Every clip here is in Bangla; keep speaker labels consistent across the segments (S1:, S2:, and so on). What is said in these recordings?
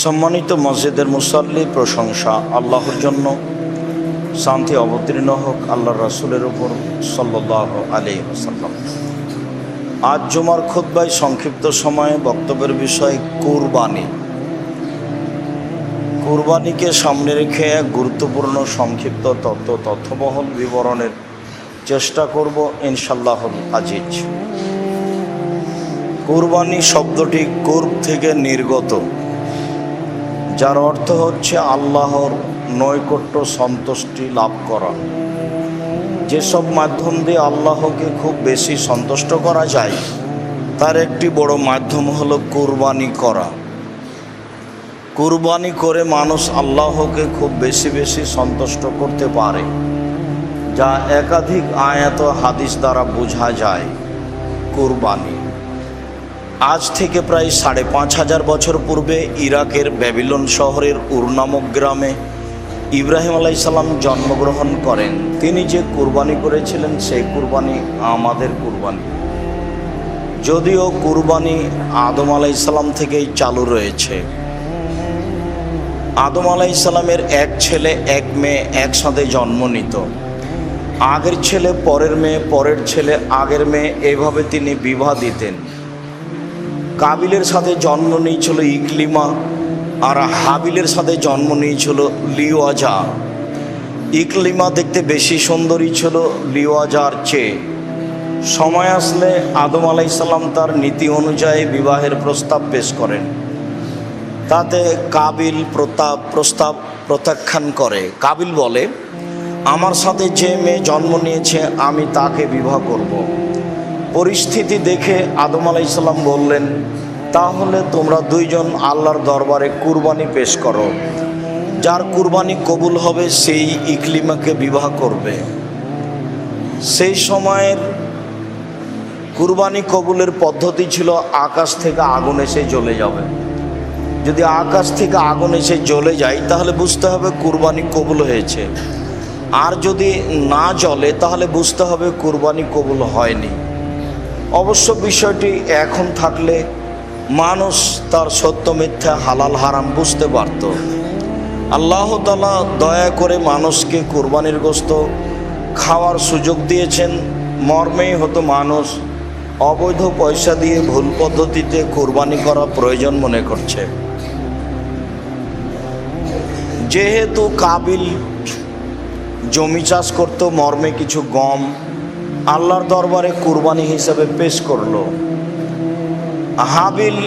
S1: সম্মানিত মসজিদের মুসাল্লি, প্রশংসা আল্লাহর জন্য, শান্তি অবতীর্ণ হোক আল্লাহর রাসূলের উপর সাল্লাল্লাহু আলাইহি ওয়াসাল্লাম। আজ জুমার খুতবায় সংক্ষিপ্ত সময়ে বক্তব্যের বিষয় কুরবানি। কুরবানিকে সামনে রেখে এক গুরুত্বপূর্ণ সংক্ষিপ্ত তথ্যবহুল বিবরণের চেষ্টা করব ইনশাআল্লাহুল আজিজ। কুরবানি শব্দটি কুরব থেকে নির্গত, যার অর্থ হচ্ছে আল্লাহর নৈকট্য সন্তুষ্টি লাভ করা। যেসব মাধ্যম দিয়ে আল্লাহকে খুব বেশি সন্তুষ্ট করা যায় তার একটি বড় মাধ্যম হলো কুরবানি করা। কুরবানি করে মানুষ আল্লাহকে খুব বেশি সন্তুষ্ট করতে পারে, যা একাধিক আয়াত ও হাদিস দ্বারা বোঝা যায়। কুরবানি আজ থেকে প্রায় ৫,৫০০ বছর পূর্বে ইরাকের ব্যাবিলন শহরের উর নামক গ্রামে ইব্রাহিম আলাইহিস সালাম জন্মগ্রহণ করেন। তিনি যে কুরবানি করেছিলেন সেই কুরবানি আমাদের কুরবানি, যদিও কুরবানি আদম আলাইহিস সালাম থেকেই চালু রয়েছে। আদম আলাইহিস সালামের এক ছেলে এক মেয়ে একসাথে জন্ম নিত। আগের ছেলে পরের মেয়ে, পরের ছেলে আগের মেয়ে, এইভাবে তিনি বিবাহ দিতেন। কাবিলের সাথে জন্ম নিয়েছিল ইকলিমা, আর হাবিলের সাথে জন্ম নিয়েছিল লিওয়াজা। ইকলিমা দেখতে বেশি সুন্দরী ছিল লিওয়াজার চেয়ে। সময় আসলে আদম আলাইহিস সালাম তার নীতি অনুযায়ী বিবাহের প্রস্তাব পেশ করেন। তাতে কাবিল প্রস্তাব প্রত্যাখ্যান করে। কাবিল বলে, আমার সাথে যে মেয়ে জন্ম নিয়েছে আমি তাকে বিবাহ করব। পরিস্থিতি দেখে আদম আলাইহিস সালাম বললেন, তাহলে তোমরা দুইজন আল্লাহর দরবারে কুরবানি পেশ করো। যার কুরবানি কবুল হবে সেই ইকলিমাকে বিবাহ করবে। সেই সময়ের কুরবানি কবুলের পদ্ধতি ছিল আকাশ থেকে আগুন এসে জ্বলে যাবে। যদি আকাশ থেকে আগুন এসে জ্বলে যায় তাহলে বুঝতে হবে কুরবানি কবুল হয়েছে, আর যদি না জ্বলে তাহলে বুঝতে হবে কুরবানি কবুল হয়নি। অবশ্য বিষয়টি এখন থাকলে মানুষ তার সত্য মিথ্যা হালাল হারাম বুঝতে পারত। আল্লাহ তাআলা দয়া করে মানুষকে কুরবানির গোশত খাওয়ার সুযোগ দিয়েছেন। মর্মেই হতো মানুষ অবৈধ পয়সা দিয়ে ভুল পদ্ধতিতে কুরবানি করা প্রয়োজন মনে করছে। যেহেতু কাবিল জমি চাষ করত, মর্মে কিছু গম আল্লাহর দরবারে কুরবানি হিসেবে পেশ করলো। হাবিল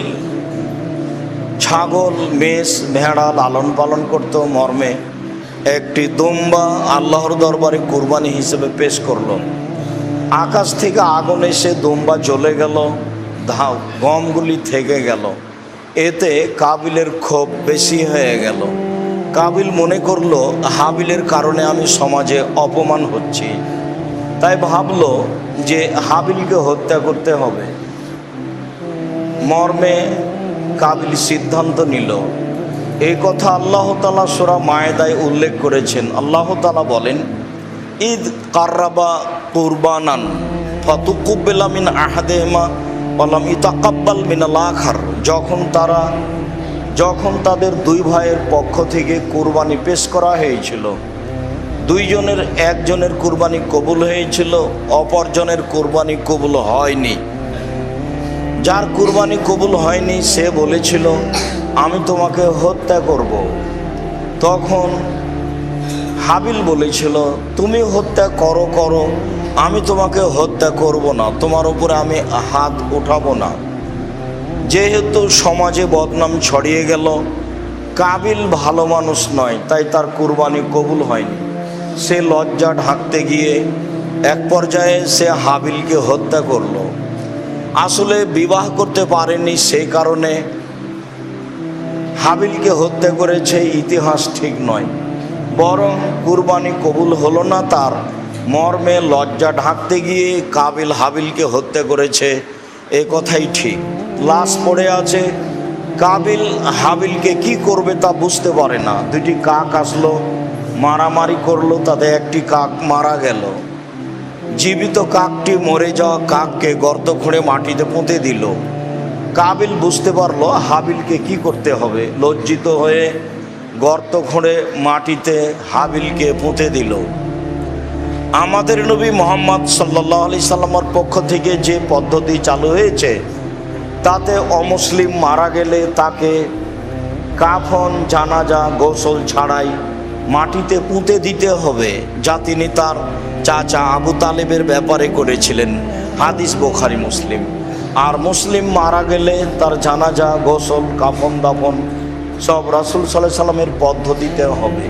S1: ছাগল, মেষ, ভেড়া লালন পালন করত, মর্মে একটি দুম্বা আল্লাহর দরবারে কুরবানি হিসেবে পেশ করলো। আকাশ থেকে আগুন এসে দুম্বা জ্বলে গেল, গমগুলি থেকে গেল। এতে কাবিলের ক্ষোভ বেশি হয়ে গেল। কাবিল মনে করলো হাবিলের কারণে আমি সমাজে অপমান হচ্ছি, তাই ভাবলো যে হাবিলকে হত্যা করতে হবে। মর্মে কাবিল সিদ্ধান্ত নিল। এই কথা আল্লাহ তাআলা সূরা মায়েদায় উল্লেখ করেছেন। আল্লাহ তাআলা বলেন, ঈদ কাররাবা কুরবানান ফাতুকুব্বিলা মিন আহাদিহিমা ওয়া লাম ইতাকাব্বাল মিনাল আখার। যখন তাদের দুই ভাইয়ের পক্ষ থেকে কুরবানি পেশ করা হয়েছিল, দুইজনের একজনের কুরবানি কবুল হয়েছিল, অপরজনের কুরবানি কবুল হয়নি। যার কুরবানি কবুল হয়নি সে বলেছিল, আমি তোমাকে হত্যা করব। তখন হাবিল বলেছিল, তুমি হত্যা করো, আমি তোমাকে হত্যা করব না, তোমার উপরে আমি হাত উঠাবো না। যেহেতু সমাজে বদনাম ছড়িয়ে গেল, কাবিল ভালো মানুষ নয়, তাই তার কুরবানি কবুল হয়নি। সে লজ্জা ঢাকতে গিয়ে এক পর্যায়ে সে হাবিলকে হত্যা করলো। আসলে বিবাহ করতে পারেনি, সেই কারণে হাবিলকে হত্যা করেছে, ইতিহাস ঠিক নয়। বরং কুরবানি কবুল হলো না তার, মর্মে লজ্জা ঢাকতে গিয়ে কাবিল হাবিলকে হত্যা করেছে, এ কথাই ঠিক। লাশ পড়ে আছে। কাবিল হাবিলকে কি করবে তা বুঝতে পারে না। দুটি কাক আসলো, মারামারি করলো, তাতে একটি কাক মারা গেল। জীবিত কাকটি মরে যাওয়া কাককে গর্ত খুঁড়ে মাটিতে পুঁতে দিল। কাবিল বুঝতে পারলো হাবিলকে কি করতে হবে। লজ্জিত হয়ে গর্ত খুঁড়ে মাটিতে হাবিলকে পুঁতে দিল। আমাদের নবী মুহাম্মদ সাল্লাল্লাহু আলাইহি সাল্লামের পক্ষ থেকে যে পদ্ধতি চালু হয়েছে, তাতে অমুসলিম মারা গেলে তাকে কাফন, জানাজা, গোসল ছাড়াই মাটিতে পুঁতে দিতে হবে, যা তিনি তার চাচা আবু তালেবের ব্যাপারে করেছিলেন। হাদিস বুখারী, মুসলিম। আর মুসলিম মারা গেলে তার জানাজা, গোসল, কাফন, দাফন সব রাসূল সাল্লাল্লাহু আলাইহি সাল্লামের পদ্ধতিতে হবে।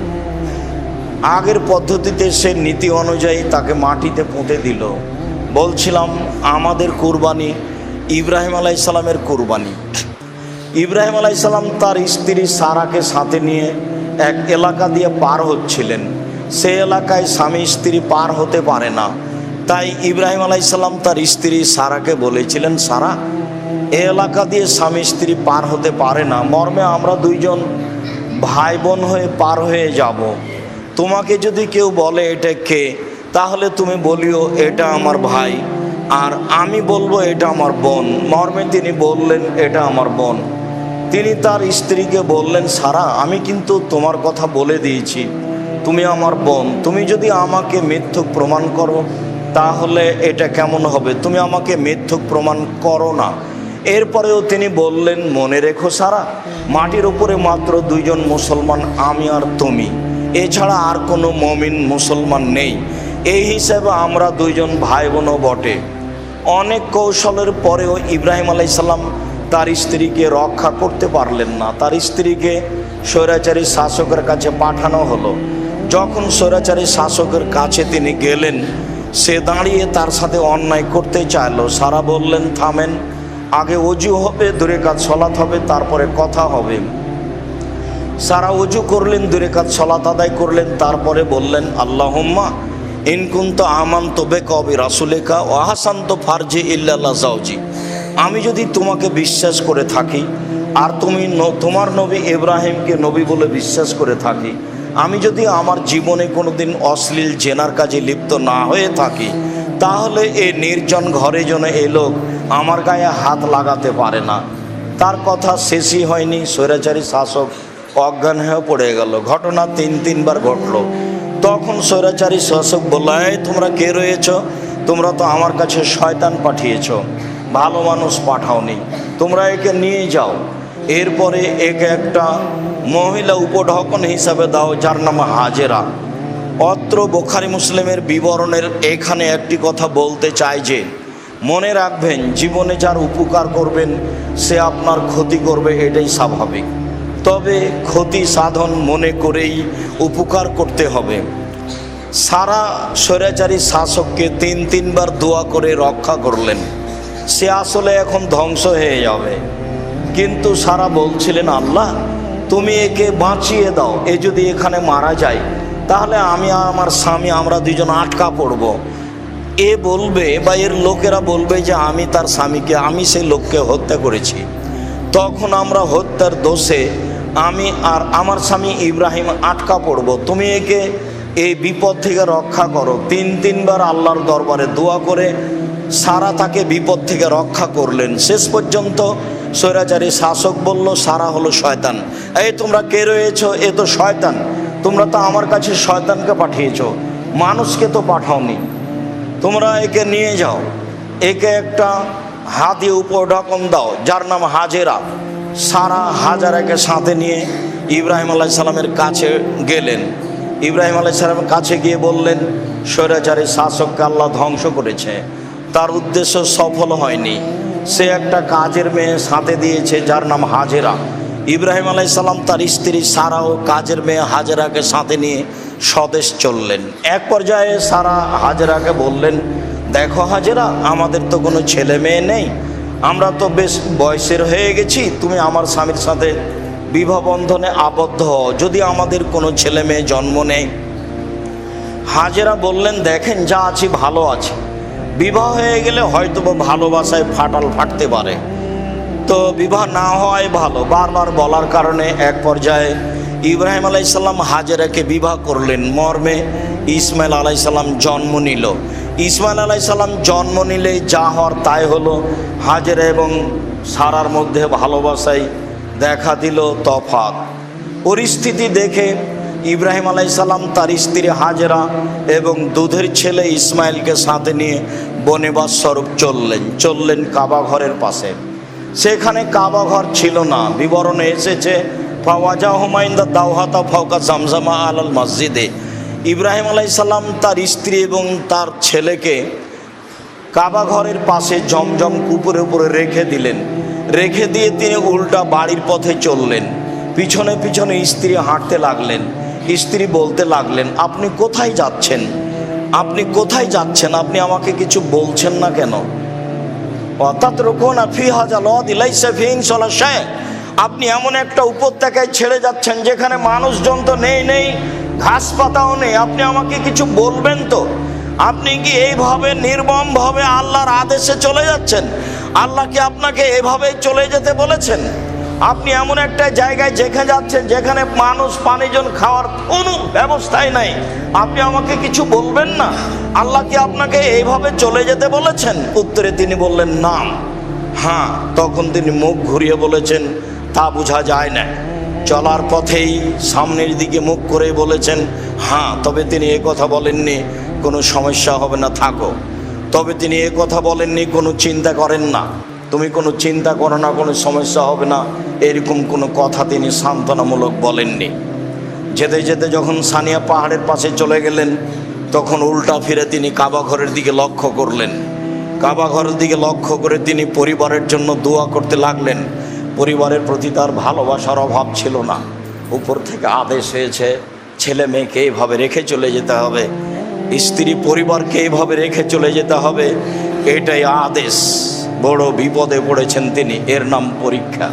S1: আগের পদ্ধতিতে সে নীতি অনুযায়ী তাকে মাটিতে পুঁতে দিল। বলছিলাম আমাদের কুরবানি ইব্রাহিম আলাইহিস সালামের কুরবানি। ইব্রাহিম আলাইহিস সালাম তার স্ত্রী সারাকে সাথে নিয়ে এক এলাকা দিয়ে পার হচ্ছিলেন। সে এলাকায় স্বামী স্ত্রী পার হতে পারে না, তাই ইব্রাহিম আলাইহিস সালাম তার স্ত্রী সারাকে বলেছিলেন, সারা, এ এলাকা দিয়ে স্বামী স্ত্রী পার হতে পারে না, মর্মে আমরা দুইজন ভাই বোন হয়ে পার হয়ে যাব। তোমাকে যদি কেউ বলে এটা কে, তাহলে তুমি বলিও এটা আমার ভাই, আর আমি বলবো এটা আমার বোন। মর্মে তিনি বললেন এটা আমার বোন। তিনি তার স্ত্রীকে বললেন, সারা, আমি কিন্তু তোমার কথা বলে দিয়েছি, তুমি আমার বোন। তুমি যদি আমাকে মিথ্যুক প্রমাণ করো তাহলে এটা কেমন হবে? তুমি আমাকে মিথ্যুক প্রমাণ করো না। এরপরেও তিনি বললেন, মনে রেখো সারা, মাটির উপরে মাত্র দুইজন মুসলমান, আমি আর তুমি, এছাড়া আর কোনো মুমিন মুসলমান নেই। এই হিসাবে আমরা দুইজন ভাই বোনও বটে। অনেক কৌশলের পরেও ইব্রাহিম আলাইহিস সালাম তার স্ত্রীকে রক্ষা করতে পারলেন না। তার স্ত্রীকে স্বৈরাচারী শাসকের কাছে পাঠানো হলো। যখন স্বৈরাচারী শাসকের কাছে তিনি গেলেন, সে দাঁড়িয়ে তার সাথে অন্যায় করতে চাইলো। সারা বললেন, থামেন, আগে ওযু হবে, 2 রাকাত সালাত হবে, তারপরে কথা হবে। সারা ওযু করলেন, 2 রাকাত সালাত আদায় করলেন, তারপরে বললেন, আল্লাহুম্মা ইন কুনতু আমানতু বিকা ওয়া বিরাসূলিকা ওয়া আহসানতু ফারজি ইল্লা যাওজি। আমি যদি তোমাকে বিশ্বাস করে থাকি আর তুমি তোমার নবী ইব্রাহিমকে নবী বলে বিশ্বাস করে থাকি, আমি যদি আমার জীবনে কোনোদিন অশ্লীল জেনার কাজে লিপ্ত না হয়ে থাকি, তাহলে এই নির্জন ঘরে যেন এই লোক আমার গায়ে হাত লাগাতে পারে না। তার কথা শেষই হয়নি, স্বৈরাচারী শাসক অজ্ঞান হয়ে পড়ে গেল। ঘটনা 3-3বার ঘটল। তখন স্বৈরাচারী শাসক বলল, এই তোমরা কে রয়েছ? তোমরা তো আমার কাছে শয়তান পাঠিয়েছ, ভালো মানুষ পাঠাওনি, তোমরা একে নিয়ে যাও। এরপরে একে একটা মহিলা উপঢকন হিসাবে দাও, যার নাম হাজেরা। অত্র বুখারী মুসলিমের বিবরণের এখানে একটি কথা বলতে চাই যে, মনে রাখবেন, জীবনে যার উপকার করবেন সে আপনার ক্ষতি করবে, এটাই স্বাভাবিক। তবে ক্ষতি সাধন মনে করেই উপকার করতে হবে। সারা স্বৈরাচারী শাসককে 3-3বার দোয়া করে রক্ষা করলেন। সে আসলে এখন ধ্বংস হয়ে যাবে, কিন্তু সারা বলছিলেন, আল্লাহ তুমি একে বাঁচিয়ে দাও, এ যদি এখানে মারা যায় তাহলে আমি আর আমার স্বামী আমরা দুজন আটকা পড়ব। এ বলবে বা এর লোকেরা বলবে যে আমি তার স্বামীকে, আমি সেই লোককে হত্যা করেছি। তখন আমরা হত্যার দোষে আমি আর আমার স্বামী ইব্রাহিম আটকা পড়ব। তুমি একে এই বিপদ থেকে রক্ষা করো। 3-3বার আল্লাহর দরবারে দোয়া করে সারা তাকে বিপদ থেকে রক্ষা করলেন। শেষ পর্যন্ত স্বৈরাচারী শাসক বলল, সারা হলো শয়তান। এই তোমরা কে রয়েছ? এ তো শয়তান, তোমরা তো আমার কাছে শয়তানকে পাঠিয়েছ, মানুষকে তো পাঠাওনি। তোমরা একে নিয়ে যাও, একে একটা হাতি উপঢকন দাও, যার নাম হাজেরা। সারা হাজেরাকে সাথে নিয়ে ইব্রাহিম আলাইহিস সালামের কাছে গেলেন। ইব্রাহিম আলাইহিস সালামের কাছে গিয়ে বললেন, স্বৈরাচারী শাসককে আল্লাহ ধ্বংস করেছে, তার উদ্দেশ্য সফল হয়নি। সে একটা কাজের মেয়ে সাথে দিয়েছে, যার নাম হাজেরা। ইব্রাহিম আলাইহিস সালাম তার স্ত্রী সারা ও কাজের মেয়ে হাজেরাকে সাথে নিয়ে স্বদেশ চললেন। এক পর্যায়ে সারা হাজেরাকে বললেন, দেখো হাজেরা, আমাদের তো কোনো ছেলে মেয়ে নেই, আমরা তো বেশ বয়সের হয়ে গেছি, তুমি আমার স্বামীর সাথে বিবাহ বন্ধনে আবদ্ধ হও, যদি আমাদের কোনো ছেলে মেয়ে জন্ম নেয়। হাজেরা বললেন, দেখেন, যা আছি ভালো আছে, বিবাহ হয়ে গেলে হয়তো ভালোবাসায় ফাটল ফাটতে পারে, তো বিবাহ না হওয়াই ভালো। বারবার বলার কারণে এক পর্যায়ে ইব্রাহিম আলাইহিস সালাম হাজেরাকে বিবাহ করলেন। মর্মে ইসমাইল আলাইহিস সালাম জন্ম নিল। ইসমাইল আলাইহিস সালাম জন্ম নিলে যা হওয়ার তাই হলো। হাজেরা এবং সারার মধ্যে ভালোবাসাই দেখা দিল তফাৎ। পরিস্থিতি দেখে ইব্রাহিম আলাইসাল্লাম তার স্ত্রী হাজেরা এবং দুধের ছেলে ইসমাইলকে সাথে নিয়ে বনেবাস স্বরূপ চললেন কাবা ঘরের পাশে। সেখানে কাবা ঘর ছিল না। বিবরণে এসেছে ফাওয়াজা হুমাইন্দা দাওহাতা ফাওকা জামজামা আলাল মসজিদে। ইব্রাহিম আলাইসাল্লাম তার স্ত্রী এবং তার ছেলেকে কাবা ঘরের পাশে জমজম কূপের উপরে রেখে দিলেন। রেখে দিয়ে তিনি উল্টা বাড়ির পথে চললেন। পিছনে পিছনে স্ত্রী হাঁটতে লাগলেন। স্ত্রী বলতে লাগলেন, আপনি কোথায় যাচ্ছেন? আপনি কোথায় যাচ্ছেন? আপনি আমাকে কিছু বলছেন না কেন? আপনি এমন একটা উপত্যকায় ছেড়ে যাচ্ছেন যেখানে মানুষজন তো নেই, ঘাস পাতাও নেই। আপনি আমাকে কিছু বলবেন তো? আপনি কি এইভাবে নির্মমভাবে আল্লাহর আদেশে চলে যাচ্ছেন? আল্লাহ কি আপনাকে এভাবেই চলে যেতে বলেছেন? আপনি এমন একটা জায়গায় যেখানে যাচ্ছেন যেখানে মানুষ পানিজন খাওয়ার কোনো ব্যবস্থাই নাই। আপনি আমাকে কিছু বলবেন না? আল্লাহ কি আপনাকে এইভাবে চলে যেতে বলেছেন? উত্তরে তিনি বললেন না। হ্যাঁ, তখন তিনি মুখ ঘুরিয়ে বলেছেন, তা বোঝা যায় না। চলার পথেই সামনের দিকে মুখ করে বলেছেন হ্যাঁ। তবে তিনি এ কথা বলেননি কোনো সমস্যা হবে না, থাকো। তবে তিনি এ কথা বলেননি কোনো চিন্তা করেন না, তুমি কোনো চিন্তা করো না, কোনো সমস্যা হবে না, এরকম কোনো কথা তিনি সান্ত্বনামূলক বলেননি। যেতে যেতে যখন সানিয়া পাহাড়ের পাশে চলে গেলেন তখন উল্টা ফিরে তিনি কাবা ঘরের দিকে লক্ষ্য করলেন। কাবা ঘরের দিকে লক্ষ্য করে তিনি পরিবারের জন্য দোয়া করতে লাগলেন। পরিবারের প্রতি তার ভালোবাসার অভাব ছিল না। উপর থেকে আদেশ হয়েছে ছেলে মেয়েকে এইভাবে রেখে চলে যেতে হবে, স্ত্রী পরিবারকে এইভাবে রেখে চলে যেতে হবে, এটাই আদেশ। বড় বিপদে পড়েছেন তিনি, এর নাম পরীক্ষা।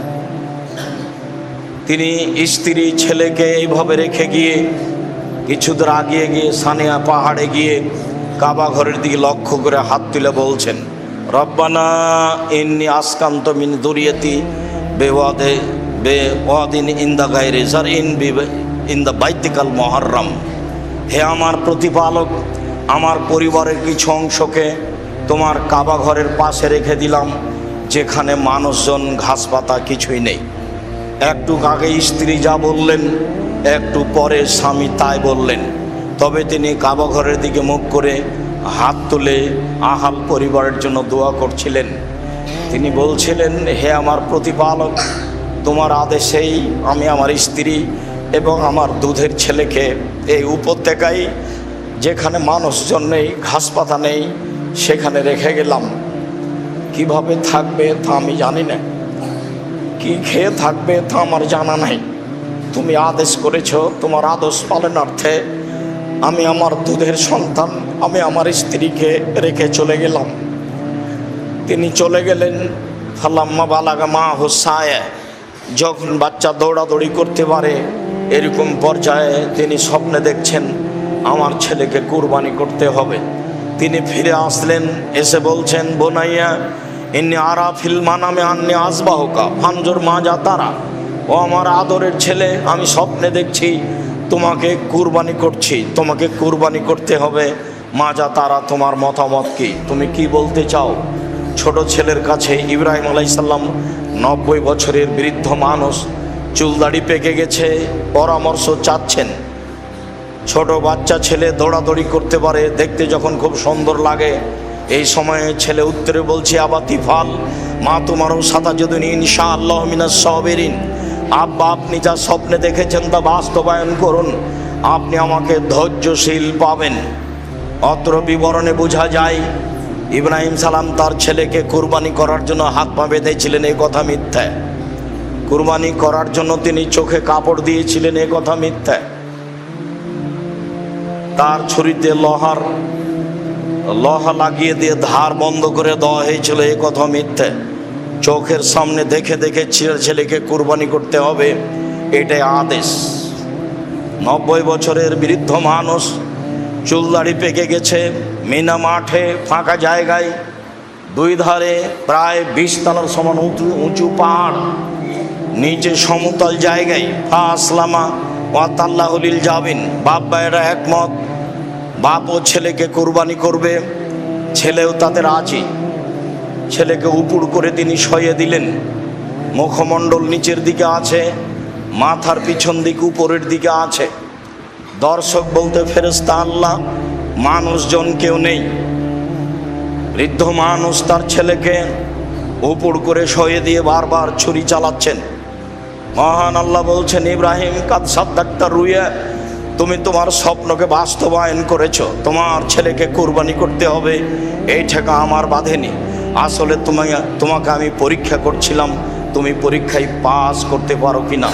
S1: তিনি স্ত্রী ছেলেকে এইভাবে রেখে গিয়ে কিছু দূর আগিয়ে গিয়ে সানিয়া পাহাড়ে গিয়ে কাবা ঘরের দিকে লক্ষ্য করে হাত তুলে বলছেন, রব্বানা ইন্নী আসকান্ত মিন দুরিয়াতি বেওয়াদে বেওয়াদিন ইন্দা গায়রি জারইন ইন্দা বাইতিকাল মুহাররম। হে আমার প্রতিপালক, আমার পরিবারের কিছু অংশকে তোমার কাবা ঘরের পাশে রেখে দিলাম যেখানে মানুষজন ঘাস পাতা কিছুই নেই। একটু আগে স্ত্রী যা বললেন, একটু পরে স্বামী তাই বললেন। তবে তিনি কাবা ঘরের দিকে মুখ করে হাত তুলে আহাল পরিবারের জন্য দোয়া করছিলেন। তিনি বলছিলেন, হে আমার প্রতিপালক, তোমার আদেশেই আমি আমার স্ত্রী এবং আমার দুধের ছেলেকে এই উপত্যকায় যেখানে মানুষজন নেই, ঘাস পাতা নেই, সেখানে রেখে গেলাম। কিভাবে থাকবে তা আমি জানি না, কি খেয়ে থাকবে তা আমার জানা নাই। তুমি আদেশ করেছ, তোমার আদেশ পালনার্থে আমি আমার দুধের সন্তান, আমি আমার স্ত্রীকে রেখে চলে গেলাম। তিনি চলে গেলেন। ফালাম্মা বালাগা মা হুসায়া, যখন বাচ্চা দৌড়াদৌড়ি করতে পারে এরকম পর্যায়ে তিনি স্বপ্নে দেখছেন আমার ছেলেকে কুরবানি করতে হবে। তিনি ফিরে আসলেন, এসে বলছেন, বোনাইয়া ইন্নি আরা ফিল মানামে আন্নি আসবাহুকা ফানজুর মাজা তারা। ও আমার আদরের ছেলে, আমি স্বপ্নে দেখছি তোমাকে কুরবানি করছি, তোমাকে কুরবানি করতে হবে। মাজা তারা, তোমার মতামত কি, তুমি কি বলতে চাও? ছোট ছেলের কাছে ইব্রাহিম আলাইসাল্লাম 90 বছরের বৃদ্ধ মানুষ, চুলদাড়ি পেকে গেছে, পরামর্শ চাচ্ছেন। ছোট বাচ্চা ছেলে দৌড়াদৌড়ি করতে পারে, দেখতে যখন খুব সুন্দর লাগে। এই সময়ে ছেলে উত্তরে বলছে, আবাতি ফাল মা তোমারও সাতা যদি ইনশাআল্লাহ মিনাস সাবিরিন। আব্বা, আপনি যা স্বপ্নে দেখেছেন তা বাস্তবায়ন করুন, আপনি আমাকে ধৈর্যশীল পাবেন। অত্র বিবরণে বোঝা যায় ইব্রাহিম সালাম তার ছেলেকে কুরবানি করার জন্য হাত পা বেঁধেছিলেন, এ কথা মিথ্যা। কুরবানি করার জন্য তিনি চোখে কাপড় দিয়েছিলেন, এ কথা মিথ্যা। তার ছুরিতে লোহা লাগিয়ে দিয়ে ধার বন্ধ করে দেওয়া হয়েছিল, এ কথা মিথ্যা। চোখের সামনে দেখে দেখে ছেলেকে কুরবানি করতে হবে, এটাই আদেশ। 90 বছরের বৃদ্ধ মানুষ, চুলদাড়ি পেকে গেছে, মিনা মাঠে ফাঁকা জায়গায়, দুই ধারে প্রায় 20 তলার সমান উঁচু পাহাড়, নিচে সমতল জায়গায়। আসলামা ওয়াতাল্লাহুলিল জাবিন, বাপ ভাইয়েরা একমত, বাপও ছেলেকে কুরবানি করবে, ছেলেও তাতে রাজি। ছেলেকে উপুড় করে তিনি শয়ে দিলেন। মুখমণ্ডল নিচের দিকে আছে, মাথার পিছন দিক উপরের দিকে আছে। দর্শক বলতে ফেরেশতা আল্লাহ, মানুষজন কেউ নেই। বৃদ্ধ মানুষ তার ছেলেকে উপুড় করে শয়ে দিয়ে বারবার ছুরি চালাচ্ছেন। মহান আল্লাহ বলছেন, ইব্রাহিম কাদ সাদ্দাক্তা রুয়া, তুমি তোমার স্বপ্নকে বাস্তবায়ন করেছো। তোমার ছেলেকে কুরবানি করতে হবে এই ঠেকা আমার বাঁধেনি। আসলে তোমাকে আমি পরীক্ষা করছিলাম, তুমি পরীক্ষায় পাস করতে পারো কিনা।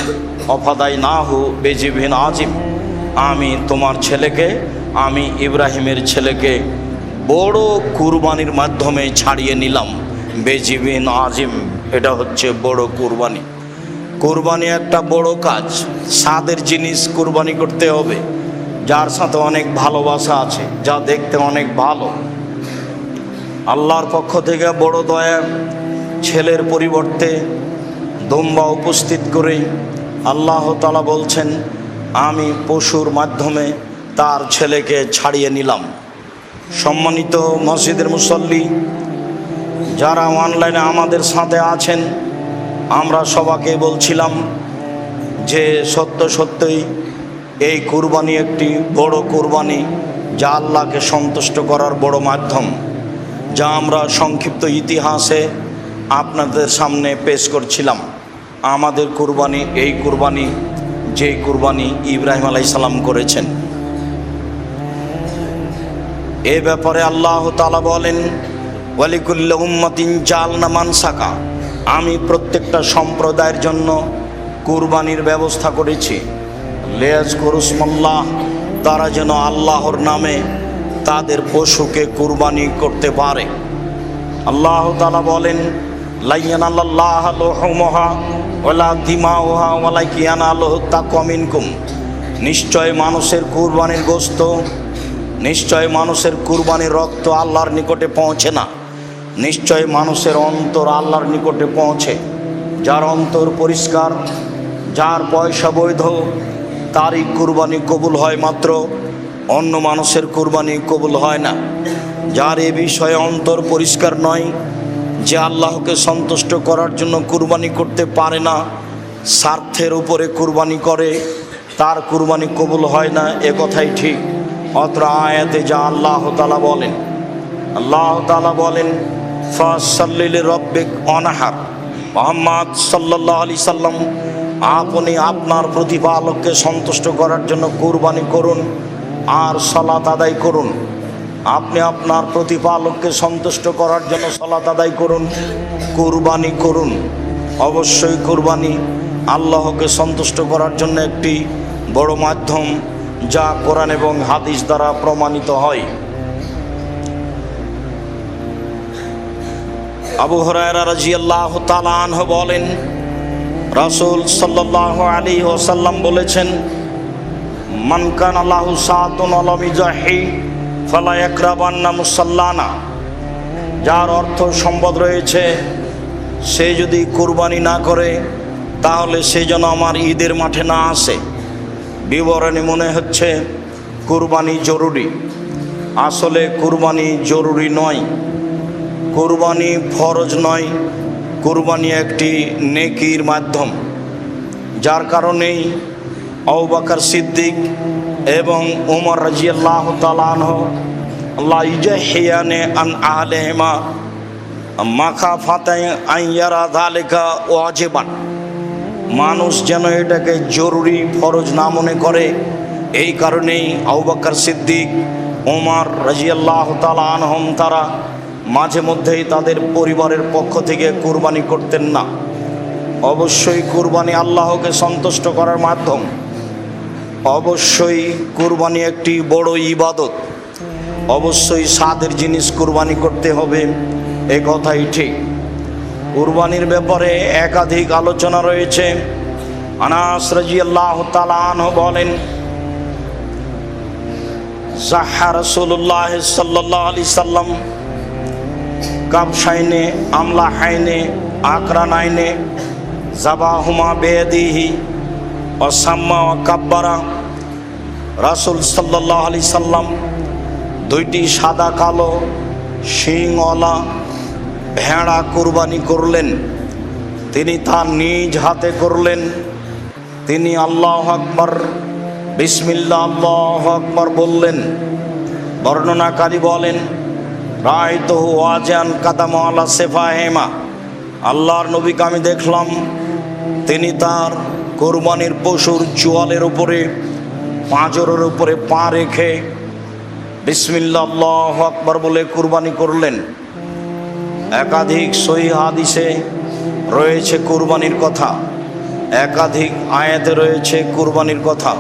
S1: অফাদাই না হু বেজিবিন আজিম, আমি তোমার ছেলেকে, আমি ইব্রাহিমের ছেলেকে বড় কুরবানির মাধ্যমে ছাড়িয়ে নিলাম। বেজিবিন আজিম, এটা হচ্ছে বড় কুরবানি। কুরবানি একটা বড় কাজ, স্বাদের জিনিস কুরবানি করতে হবে, যার সাথে অনেক ভালোবাসা আছে, যা দেখতে অনেক ভালো। আল্লাহর পক্ষ থেকে বড় দয়া, ছেলের পরিবর্তে দুম্বা উপস্থিত করে আল্লাহ তাআলা বলছেন, আমি পশুর মাধ্যমে তার ছেলেকে ছাড়িয়ে নিলাম। সম্মানিত মসজিদের মুসল্লি, যারা অনলাইনে আমাদের সাথে আছেন, আমরা সবাইকে বলছিলাম যে সত্য সত্যই এই কুরবানি একটি বড় কুরবানি, যা আল্লাহকে সন্তুষ্ট করার বড় মাধ্যম, যা আমরা সংক্ষিপ্ত ইতিহাসে আপনাদের সামনে পেশ করছিলাম। আমাদের কুরবানি এই কুরবানি, যে কুরবানি ইব্রাহিম আলাইহিস সালাম করেছেন। এ ব্যাপারে আল্লাহ তাআলা বলেন, ওয়ালিকুল্লি উম্মাতিন জাআলনা মানসাকা, আমি প্রত্যেকটা সম্প্রদায়ের জন্য কুরবানির ব্যবস্থা করেছি। লিয়াযকুরুসমাল্লাহ, তারা যেন আল্লাহর নামে তাদের পশুকে কুরবানি করতে পারে। আল্লাহ তাআলা বলেন, লা ইয়ানাল্লাহু লুহুমুহা ওয়ালা দিমাউহা ওয়ালাকিন ইয়ানালুহু তাকওয়া মিনকুম, নিশ্চয় মানুষের কুরবানির গোশত, নিশ্চয় মানুষের কুরবানির রক্ত আল্লাহর নিকটে পৌঁছে না, নিশ্চয় মানুষের অন্তর আল্লাহর নিকটে পৌঁছে। যার অন্তর পরিষ্কার, যার পয়সা বৈধ, তারই কুরবানি কবুল হয় মাত্র, অন্য মানুষের কুরবানি কবুল হয় না। যার এ বিষয়ে অন্তর পরিষ্কার নয়, যে আল্লাহকে সন্তুষ্ট করার জন্য কুরবানি করতে পারে না, স্বার্থের উপরে কুরবানি করে, তার কুরবানি কবুল হয় না, এ কথাই ঠিক। অত্র আয়াতে যা আল্লাহ তাআলা বলেন, আল্লাহ তাআলা বলেন, ফাসাল্লি লিরাব্বিক ওয়ানহার, মুহাম্মদ সাল্লাল্লাহু আলাইহি সাল্লাম, আপনি আপনার প্রতিপালককে সন্তুষ্ট করার জন্য কুরবানি করুন আর সালাত আদায় করুন। আপনি আপনার প্রতিপালককে সন্তুষ্ট করার জন্য সালাত আদায় করুন, কুরবানি করুন। অবশ্যই কুরবানি আল্লাহকে সন্তুষ্ট করার জন্য একটি বড় মাধ্যম, যা কোরআন এবং হাদিস দ্বারা প্রমাণিত হয়। আবু হুরায়রা রাদিয়াল্লাহু তাআলা আনহু বলেন, রাসূল সাল্লাল্লাহু আলাইহি ওয়াসাল্লাম বলেছেন, মান কানা লাহু সাআতুন ওয়া লাম ইয়াহি ফালা ইয়াকরাবান্না মুসাল্লানা, যার অর্থ সম্পদ রয়েছে, সে যদি কুরবানি না করে তাহলে সে যেন আমার ঈদের মাঠে না আসে। বিবরণে মনে হচ্ছে কুরবানি জরুরি, আসলে কুরবানি জরুরি নয়, কুরবানি ফরজ নয়, কুরবানি একটি নেকির মাধ্যম। যার কারণেই আবু বকর সিদ্দিক এবং ওমর রাদিয়াল্লাহু তাআলা আনহু লা ইজাহিয়ানে আন আহলিহিমা মাখাফাতান আন ইয়ারা যালিকা ওয়াজিবান, মানুষ যেন এটাকে জরুরি ফরজ না মনে করে, এই কারণেই আবু বকর সিদ্দিক, ওমর রাদিয়াল্লাহু তাআলা আনহুম তারা মাঝে মধ্যেই তাদের পরিবারের পক্ষ থেকে কুরবানি করতেন না। অবশ্যই কুরবানি আল্লাহকে সন্তুষ্ট করার মাধ্যম, অবশ্যই কুরবানি একটি বড় ইবাদত, অবশ্যই স্বাদের জিনিস কুরবানি করতে হবে, এ কথাই ঠিক। কুরবানির ব্যাপারে একাধিক আলোচনা রয়েছে। আনাস রাদিয়াল্লাহু তাআলা আনহু বলেন, যাহা রাসূলুল্লাহ সাল্লাল্লাহু আলাইহি সাল্লাম কাবশাইনে আমলাহাইনে আকরানাইনে যাবাহুমা বিয়াদিহি ওয়া সাম্মা ওয়া কাব্বারা, রাসূল সাল্লাল্লাহু আলাইহি সাল্লাম দুইটি সাদা কালো শিংওয়ালা ভেড়া কুরবানি করলেন, তিনি তার নিজ হাতে করলেন। তিনি আল্লাহু আকবার, বিসমিল্লাহ আল্লাহু আকবার বললেন। বর্ণনাকারী বলেন, রাআইতুহু ওয়াজিআন কাদামু আলা সিফাহিমা, আল্লাহর নবীকে আমি দেখলাম তিনি তার কোরবানির পশুর চোয়ালের উপরে, পাঁজরের উপরে পা রেখে বিসমিল্লাহ আল্লাহু আকবার বলে কুরবানি করলেন। একাধিক সহিহ হাদিসে রয়েছে কুরবানির কথা, একাধিক আয়াতে রয়েছে কুরবানির কথা।